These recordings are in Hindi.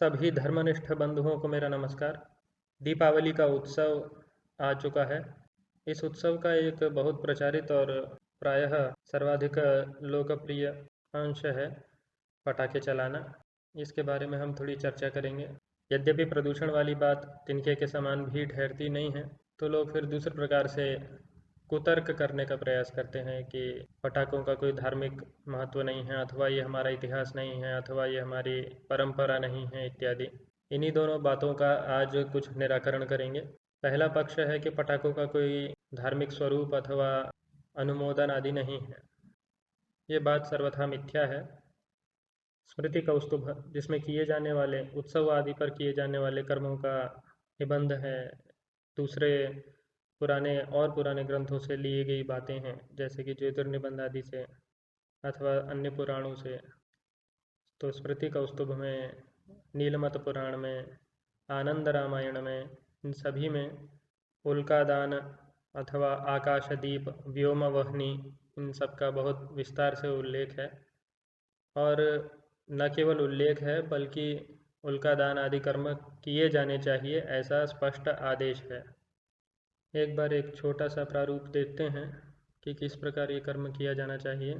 सभी धर्मनिष्ठ बंधुओं को मेरा नमस्कार। दीपावली का उत्सव आ चुका है। इस उत्सव का एक बहुत प्रचारित और प्रायः सर्वाधिक लोकप्रिय अंश है पटाखे चलाना। इसके बारे में हम थोड़ी चर्चा करेंगे। यद्यपि प्रदूषण वाली बात तिनके के समान भी ठहरती नहीं है, तो लोग फिर दूसरे प्रकार से कुतर्क करने का प्रयास करते हैं कि पटाखों का कोई धार्मिक महत्व नहीं है, अथवा ये हमारा इतिहास नहीं है, अथवा ये हमारी परंपरा नहीं है इत्यादि। इन्हीं दोनों बातों का आज कुछ निराकरण करेंगे। पहला पक्ष है कि पटाखों का कोई धार्मिक स्वरूप अथवा अनुमोदन आदि नहीं है। ये बात सर्वथा मिथ्या है। स्मृति कौस्तुभ, जिसमें किए जाने वाले उत्सव आदि पर किए जाने वाले कर्मों का निबंध है, दूसरे पुराने ग्रंथों से लिए गई बातें हैं, जैसे कि ज्योतिर्निबंध आदि से अथवा अन्य पुराणों से। तो स्मृति कौस्तुभ में, नीलमत पुराण में, आनंद रामायण में, इन सभी में उल्कादान अथवा आकाशदीप, व्योमवह्नि, इन सब का बहुत विस्तार से उल्लेख है। और न केवल उल्लेख है बल्कि उल्कादान आदि कर्म किए जाने चाहिए, ऐसा स्पष्ट आदेश है। एक बार एक छोटा सा प्रारूप देखते हैं कि किस प्रकार ये कर्म किया जाना चाहिए।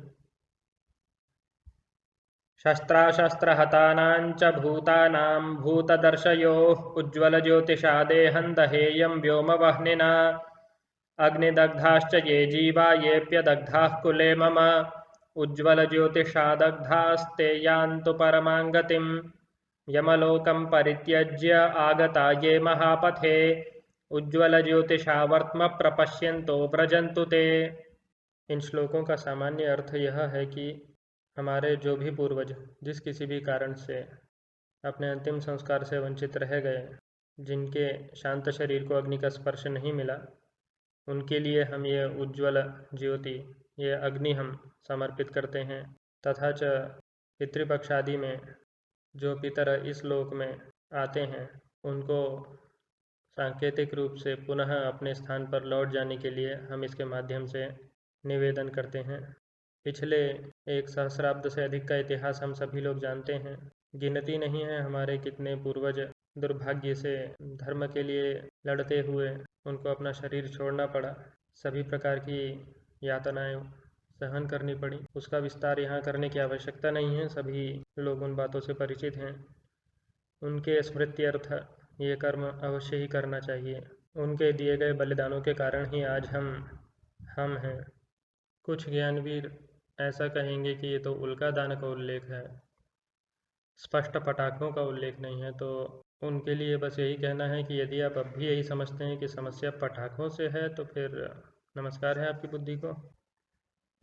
शस्त्राशस्त्रहतानां च भूतानां भूतदर्शयोः उज्ज्वलज्योतिषा देहं दहेयं व्योमवह्निना अग्निदग्धाश्च ये जीवा येऽप्यदग्धाः कुले मम उज्ज्वलज्योतिषा दग्धास्ते यान्तु परमां गतिं यमलोकं परित्यज्य आगता ये महापथे उज्ज्वलज्योतिषा वर्त्म प्रपश्यन्तो व्रजन्तु ते। इन श्लोकों का सामान्य अर्थ यह है कि हमारे जो भी पूर्वज जिस किसी भी कारण से अपने अंतिम संस्कार से वंचित रह गए, जिनके शांत शरीर को अग्नि का स्पर्श नहीं मिला, उनके लिए हम ये उज्ज्वल ज्योति, ये अग्नि हम समर्पित करते हैं। तथा च पितृपक्ष आदि में जो पितर इस लोक में आते हैं, उनको सांकेतिक रूप से पुनः अपने स्थान पर लौट जाने के लिए हम इसके माध्यम से निवेदन करते हैं। पिछले एक सहस्राब्द से अधिक का इतिहास हम सभी लोग जानते हैं। गिनती नहीं है हमारे कितने पूर्वज दुर्भाग्य से धर्म के लिए लड़ते हुए उनको अपना शरीर छोड़ना पड़ा, सभी प्रकार की यातनाएं सहन करनी पड़ी। उसका विस्तार यहाँ करने की आवश्यकता नहीं है, सभी लोग उन बातों से परिचित हैं। उनके स्मृत्यर्थ ये कर्म अवश्य ही करना चाहिए। उनके दिए गए बलिदानों के कारण ही आज हम हैं। कुछ ज्ञानवीर ऐसा कहेंगे कि ये तो उल्कादान का उल्लेख है, स्पष्ट पटाखों का उल्लेख नहीं है। तो उनके लिए बस यही कहना है कि यदि आप अब भी यही समझते हैं कि समस्या पटाखों से है, तो फिर नमस्कार है आपकी बुद्धि को।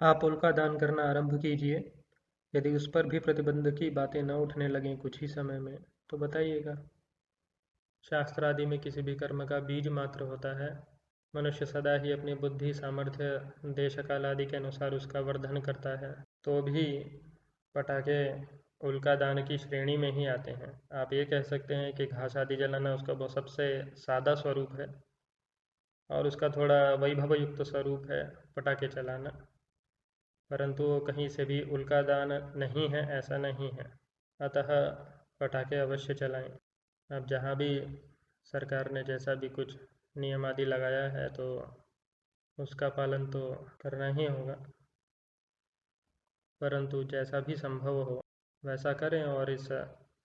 आप उल्कादान करना आरंभ कीजिए। यदि उस पर भी प्रतिबंध की बातें न उठने लगें कुछ ही समय में, तो बताइएगा। शास्त्र आदि में किसी भी कर्म का बीज मात्र होता है। मनुष्य सदा ही अपनी बुद्धि, सामर्थ्य, देश काल आदि के अनुसार उसका वर्धन करता है। तो भी पटाखे उल्कादान की श्रेणी में ही आते हैं। आप ये कह सकते हैं कि घास आदि जलाना उसका बहुत सबसे सादा स्वरूप है और उसका थोड़ा वैभव युक्त स्वरूप है पटाखे चलाना, परंतु वो कहीं से भी उल्कादान नहीं है, ऐसा नहीं है। अतः पटाखे अवश्य चलाएं। अब जहाँ भी सरकार ने जैसा भी कुछ नियम आदि लगाया है, तो उसका पालन तो करना ही होगा, परंतु जैसा भी संभव हो वैसा करें। और इस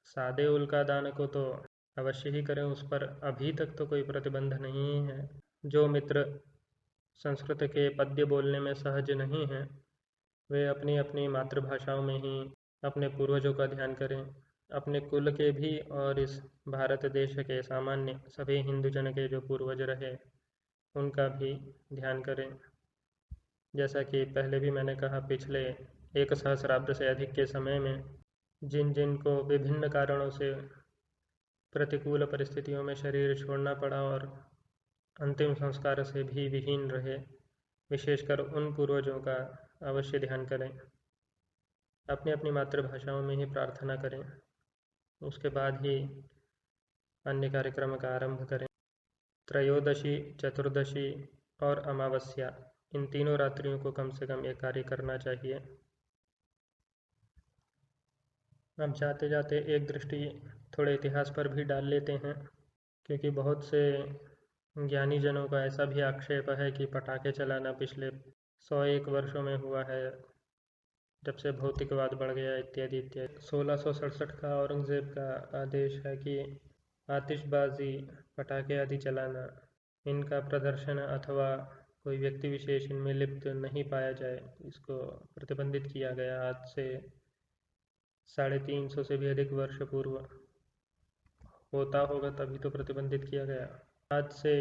सादे उल्कादान को तो अवश्य ही करें, उस पर अभी तक तो कोई प्रतिबंध नहीं है। जो मित्र संस्कृत के पद्य बोलने में सहज नहीं हैं, वे अपनी अपनी मातृभाषाओं में ही अपने पूर्वजों का ध्यान करें, अपने कुल के भी और इस भारत देश के सामान्य सभी हिंदू जन के जो पूर्वज रहे उनका भी ध्यान करें। जैसा कि पहले भी मैंने कहा, पिछले एक सहस्राब्द से अधिक के समय में जिन जिन को विभिन्न कारणों से प्रतिकूल परिस्थितियों में शरीर छोड़ना पड़ा और अंतिम संस्कार से भी विहीन रहे, विशेषकर उन पूर्वजों का अवश्य ध्यान करें। अपनी अपनी मातृभाषाओं में ही प्रार्थना करें, उसके बाद ही अन्य कार्यक्रम का आरंभ करें। त्रयोदशी, चतुर्दशी और अमावस्या, इन तीनों रात्रियों को कम से कम ये कार्य करना चाहिए। अब जाते जाते एक दृष्टि थोड़े इतिहास पर भी डाल लेते हैं, क्योंकि बहुत से ज्ञानी जनों का ऐसा भी आक्षेप है कि पटाखे चलाना पिछले 101 वर्षों में हुआ है, जब से भौतिकवाद बढ़ गया इत्यादि इत्यादि। 1667 का औरंगज़ेब का आदेश है कि आतिशबाजी, पटाखे आदि चलाना, इनका प्रदर्शन अथवा कोई व्यक्ति विशेष इनमें लिप्त नहीं पाया जाए, इसको प्रतिबंधित किया गया। आज से 350 से भी अधिक वर्ष पूर्व होता होगा तभी तो प्रतिबंधित किया गया। आज से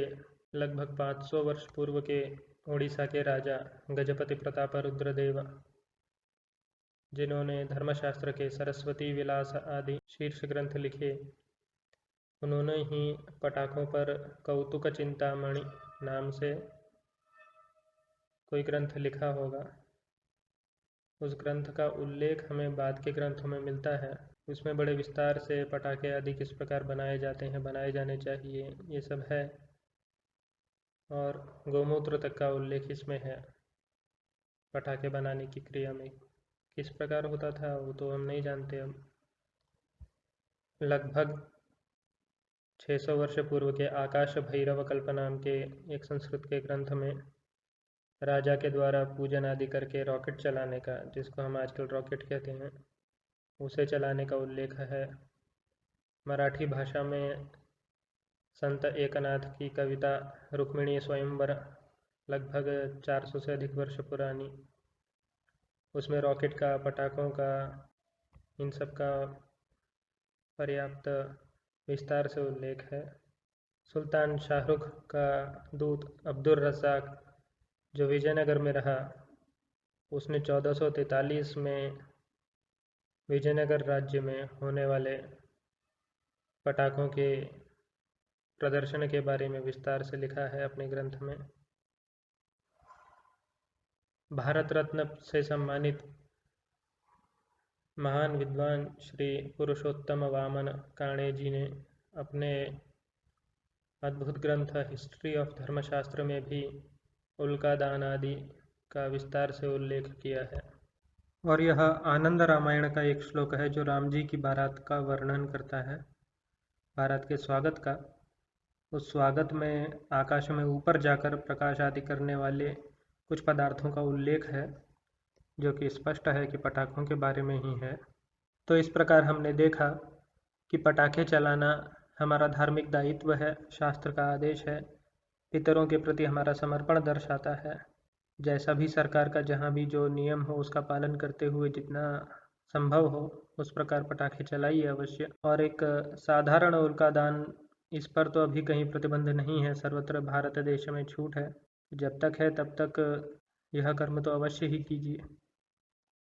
लगभग 500 वर्ष पूर्व के उड़ीसा के राजा गजपति प्रताप रुद्रदेव, जिन्होंने धर्मशास्त्र के सरस्वती विलास आदि शीर्ष ग्रंथ लिखे, उन्होंने ही पटाखों पर कौतुक चिंतामणि नाम से कोई ग्रंथ लिखा होगा। उस ग्रंथ का उल्लेख हमें बाद के ग्रंथों में मिलता है। उसमें बड़े विस्तार से पटाखे आदि किस प्रकार बनाए जाते हैं, बनाए जाने चाहिए, ये सब है, और गोमूत्र तक का उल्लेख इसमें है। पटाखे बनाने की क्रिया में किस प्रकार होता था वो तो हम नहीं जानते। अब लगभग 600 वर्ष पूर्व के आकाश भैरव कल्प नाम के एक संस्कृत के ग्रंथ में राजा के द्वारा पूजन आदि करके रॉकेट चलाने का, जिसको हम आजकल रॉकेट कहते हैं, उसे चलाने का उल्लेख है। मराठी भाषा में संत एकनाथ की कविता रुक्मिणी स्वयंवर, लगभग 400 से अधिक वर्ष पुरानी, उसमें रॉकेट का, पटाखों का, इन सब का पर्याप्त विस्तार से उल्लेख है। सुल्तान शाहरुख का दूत अब्दुल रज़ाक, जो विजयनगर में रहा, उसने 1443 में विजयनगर राज्य में होने वाले पटाखों के प्रदर्शन के बारे में विस्तार से लिखा है अपने ग्रंथ में। भारत रत्न से सम्मानित महान विद्वान श्री पुरुषोत्तम वामन काणे जी ने अपने अद्भुत ग्रंथ हिस्ट्री ऑफ धर्मशास्त्र में भी उल्का दान आदि का विस्तार से उल्लेख किया है। और यह आनंद रामायण का एक श्लोक है जो राम जी की बारात का वर्णन करता है, बारात के स्वागत का। उस स्वागत में आकाश में ऊपर जाकर प्रकाश आदि करने वाले कुछ पदार्थों का उल्लेख है, जो कि स्पष्ट है कि पटाखों के बारे में ही है। तो इस प्रकार हमने देखा कि पटाखे चलाना हमारा धार्मिक दायित्व है, शास्त्र का आदेश है, पितरों के प्रति हमारा समर्पण दर्शाता है। जैसा भी सरकार का जहाँ भी जो नियम हो उसका पालन करते हुए जितना संभव हो उस प्रकार पटाखे चलाइए अवश्य। और एक साधारण उल्का दान, इस पर तो अभी कहीं प्रतिबंध नहीं है, सर्वत्र भारत देश में छूट है। जब तक है तब तक यह कर्म तो अवश्य ही कीजिए।